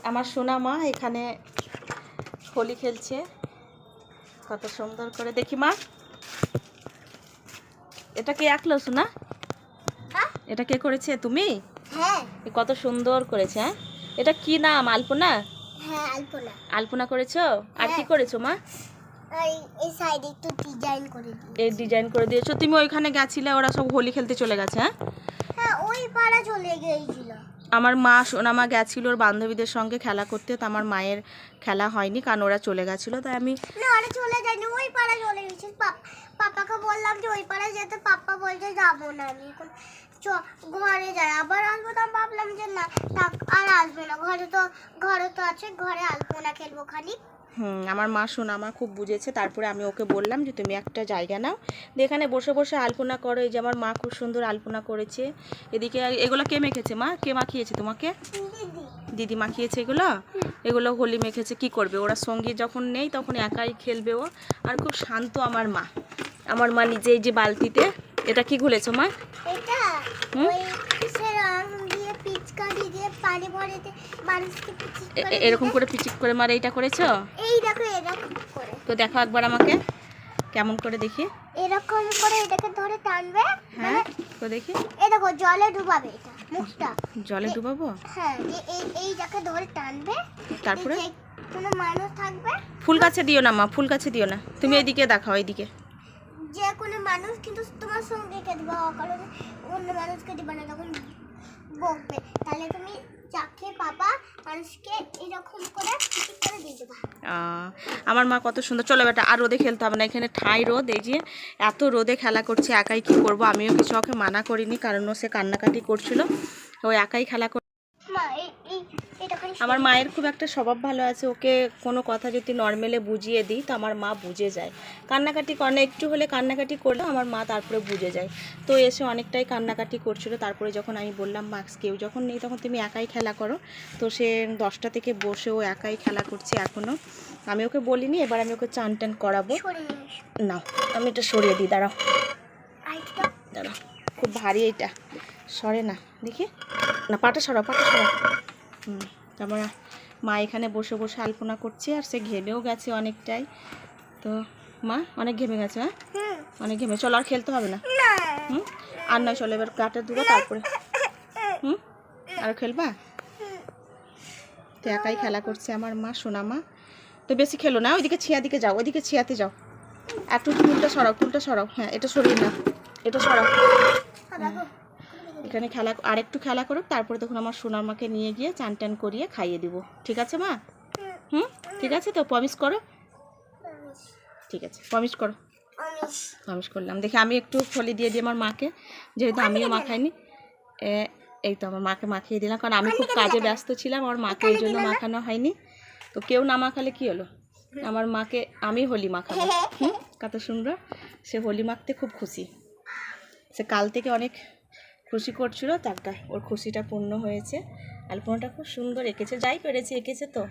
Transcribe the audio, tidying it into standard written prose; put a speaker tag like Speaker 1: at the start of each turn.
Speaker 1: আমার সোনা মা এখানে হোলি খেলছে, কত সুন্দর করে। দেখি মা, এটা কে আঁকলো সোনা? এটা কে করেছে? তুমি?
Speaker 2: হ্যাঁ।
Speaker 1: কত সুন্দর করেছে। হ্যাঁ, এটা কি নাম? আলপনা?
Speaker 2: হ্যাঁ, আলপনা।
Speaker 1: আলপনা করেছো? আর কি করেছো মা?
Speaker 2: এই সাইডে একটু ডিজাইন করে দিয়েছি।
Speaker 1: এই ডিজাইন করে দিয়েছো। তুমি ওইখানে গেছিলে, ওরা সব হোলি খেলতে চলে গেছে? হ্যাঁ
Speaker 2: হ্যাঁ, ওই পাড়া চলে গিয়েছিল।
Speaker 1: আমার মা সোনা মা গেছিল ওর বান্ধবীদের সঙ্গে খেলা করতে, তো আমার মায়ের খেলা হয়নি কারণ ওরা চলে গেছিলো। তাই আমি
Speaker 2: না, ওরা চলে যায়নি, ওই পাড়া চলে গেছে। পাপাকে বললাম যে ওই পাড়া যেতে, পাপা বলছে যাবো না, আমি এখন ঘরে যাই, আবার আসবো। তো আমি ভাবলাম যে না থাক, আর আসবে না, ঘরে তো আছে, ঘরে আলপনা খেলবো খালি।
Speaker 1: আমার মা সোনা মা খুব বুঝেছে। তারপরে আমি ওকে বললাম যে তুমি একটা জায়গা নাও, দিয়ে এখানে বসে বসে আলপনা করো। এই যে আমার মা খুব সুন্দর আলপনা করেছে। এদিকে এগুলো কে মেখেছে মা? কে মাখিয়েছে তোমাকে? দিদি মাখিয়েছে এগুলো। এগুলো হোলি মেখেছে। কি করবে, ওরা সঙ্গী যখন নেই তখন একাই খেলবে ও। আর খুব শান্ত আমার মা। আমার মা নিজে এই যে বালতিতে, এটা কি ঘুলেছো মা?
Speaker 2: এটা ওই কিসের রং দিয়ে পিচকারি দিয়ে পানি ভরে দিয়ে মানুষকে পিচিক করে
Speaker 1: এরকম করে পিচিক করে মারে, এইটা করেছো?
Speaker 2: এই দেখো এরকম করে।
Speaker 1: তো দেখো একবার আমাকে কেমন করে দেখি।
Speaker 2: এরকম করে এটাকে ধরে টানবে।
Speaker 1: হ্যাঁ, তো দেখি।
Speaker 2: এই দেখো জলে ডুবাবে এটা মুখটা।
Speaker 1: জলে ডুবাবো?
Speaker 2: হ্যাঁ, এইটাকে ধরে টানবে।
Speaker 1: তারপরে
Speaker 2: কোনো মানুষ থাকবে।
Speaker 1: ফুল গাছে দিও না মা, ফুল গাছে দিও না, তুমি এইদিকে দেখাও, এইদিকে।
Speaker 2: যে কোনো মানুষ, কিন্তু তোমার সঙ্গে কে দিবা, কারণ অন্য মানুষকে দিবা না, তখন বকবে। তাহলে তুমি যাকে পাবা মানুষকে এরকম করে পিচিক করে দিয়ে দেবা।
Speaker 1: আমার মা কত সুন্দর। চলো বেটা, আর রোদে খেলতে হবে না, এখানে ঠাই রোদ। এই যে এত রোদে খেলা করছে, একাই কি করব। আমিও কিছু ওকে মানা করিনি, কারণ ও সে কান্নাকাটি করছিল, ও একাই খেলা কর। আমার মায়ের খুব একটা স্বভাব ভালো আছে, ওকে কোনো কথা যদি নর্মালে বুঝিয়ে দিই তো আমার মা বুঝে যায়। কান্নাকাটি করে না, একটু হলে কান্নাকাটি করলে আমার মা তারপরে বুঝে যায়। তো এসে অনেকটাই কান্নাকাটি করছিল। তারপরে যখন আমি বললাম মাস্ক কেউ যখন নেই তখন তুমি একাই খেলা করো, তো সে 10টা থেকে বসে ও একাই খেলা করছে এখনও। আমি ওকে বলিনি, এবার আমি ওকে চান টান করাবো। না, আমি এটা সরিয়ে দিই, দাঁড়াও দাঁড়াও, খুব ভারী এইটা, সরে না, দেখি না, পাটা সরাও, পাটা সরাও। তারপর মা এখানে বসে বসে আলপনা করছে, আর সে ঘেমেও গেছে অনেকটাই। তো মা অনেক ঘেমে গেছে? হ্যাঁ, অনেক ঘেমে। চলো আর খেলতে হবে না। আর নয়, চলো এবার গাটা ধুবো তারপরে। আর খেলবা? তো একাই খেলা করছে আমার মা সোনা মা। তো বেশি খেলো না, ওইদিকে ছিয়া দিকে যাও, ওইদিকে ছিয়াতে যাও। একটু টুলটা সরাও, টুলটা সরাও। হ্যাঁ, এটা সরিয়ে না, এটা সরাও। এখানে খেলা আর একটু খেলা করুক, তারপরে তখন আমার সোনার মাকে নিয়ে গিয়ে চান টান করিয়ে খাইয়ে দিব। ঠিক আছে মা? ঠিক আছে, তো প্রমিস করো। ঠিক আছে, প্রমিস করো। প্রমিস করলাম। দেখি আমি একটু ফলি দিয়ে দিই আমার মাকে, যেহেতু আমিও মাখাইনি। এই তো আমার মাকে মাখিয়ে দিলাম, কারণ আমি খুব কাজে ব্যস্ত ছিলাম, আমার মাকে ওই জন্য মাখানো হয়নি। তো কেউ না মাখালে কি হলো, আমার মাকে আমি হোলি মাখাবো। কত সুন্দর, সে হোলি মাখতে খুব খুশি। সে কাল থেকে অনেক খুশি করছিল, তারটা ওর খুশিটা পূর্ণ হয়েছে। আলপনাটা খুব সুন্দর এঁকেছে, যাই পেরেছে এঁকেছে। তো